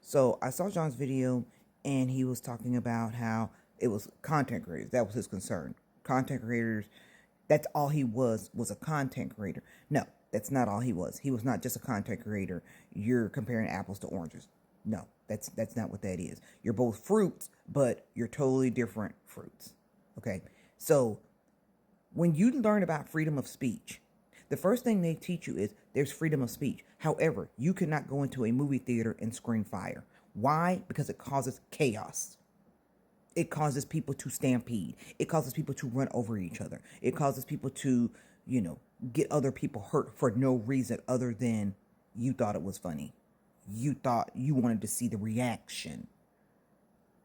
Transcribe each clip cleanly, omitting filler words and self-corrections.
So I saw John's video and he was talking about how it was content creators. That was his concern. Content creators, that's all he was a content creator. No, that's not all he was. He was not just a content creator. You're comparing apples to oranges. No, that's not what that is. You're both fruits, but you're totally different fruits. Okay? So when you learn about freedom of speech, the first thing they teach you is there's freedom of speech. However, you cannot go into a movie theater and scream fire. Why? Because it causes chaos. It causes people to stampede. It causes people to run over each other. It causes people to, get other people hurt for no reason other than you thought it was funny. You thought you wanted to see the reaction.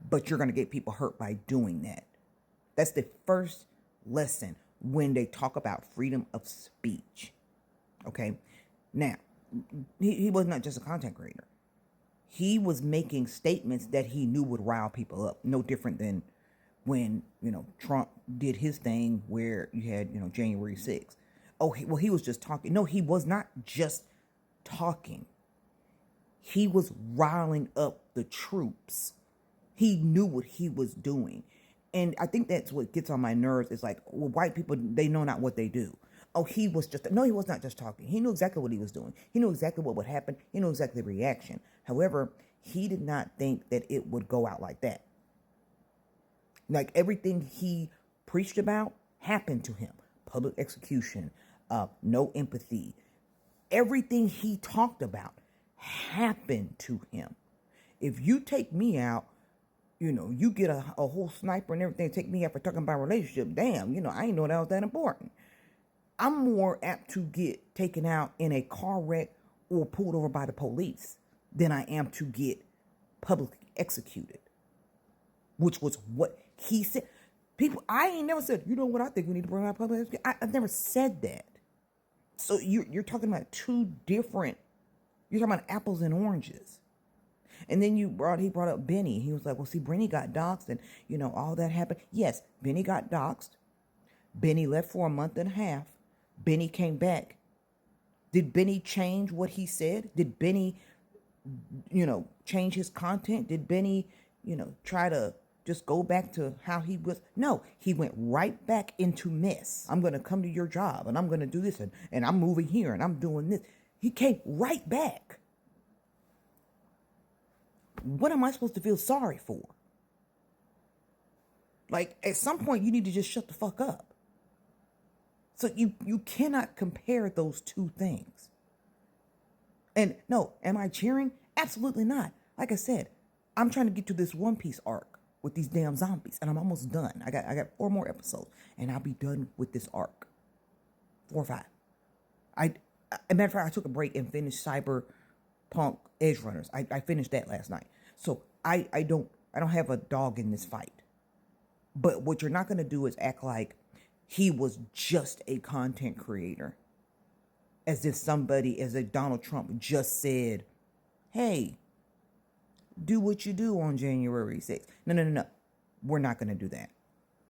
But you're going to get people hurt by doing that. That's the first lesson when they talk about freedom of speech. Okay? Now, he was not just a content creator. He was making statements that he knew would rile people up. No different than when, Trump did his thing where you had, January 6th. Oh, he was just talking. No, he was not just talking. He was riling up the troops. He knew what he was doing. And I think that's what gets on my nerves. It's like, well, white people, they know not what they do. Oh, he was not just talking. He knew exactly what he was doing. He knew exactly what would happen. He knew exactly the reaction. However, he did not think that it would go out like that. Like everything he preached about happened to him. Public execution, no empathy. Everything he talked about happened to him. If you take me out, you get a whole sniper and everything, take me out for talking about relationship. Damn, I ain't know that was that important. I'm more apt to get taken out in a car wreck or pulled over by the police than I am to get publicly executed, which was what he said. People, I ain't never said, what I think we need to bring out public execution. I've never said that. So you're talking about you're talking about apples and oranges. And then he brought up Benny. He was like, well, see, Benny got doxxed and, all that happened. Yes, Benny got doxxed. Benny left for a month and a half. Benny came back. Did Benny change what he said? Did Benny, change his content? Did Benny, try to just go back to how he was? No, he went right back into mess. I'm going to come to your job and I'm going to do this and I'm moving here and I'm doing this. He came right back. What am I supposed to feel sorry for? Like, at some point, you need to just shut the fuck up. So you cannot compare those two things. And no, am I cheering? Absolutely not. Like I said, I'm trying to get to this One Piece arc with these damn zombies, and I'm almost done. I got 4 more episodes, and I'll be done with this arc. 4 or 5. As a matter of fact, I took a break and finished Cyberpunk Edge Runners. I finished that last night. So I don't have a dog in this fight. But what you're not going to do is act like he was just a content creator. As if Donald Trump just said, hey, do what you do on January 6th. No. We're not going to do that.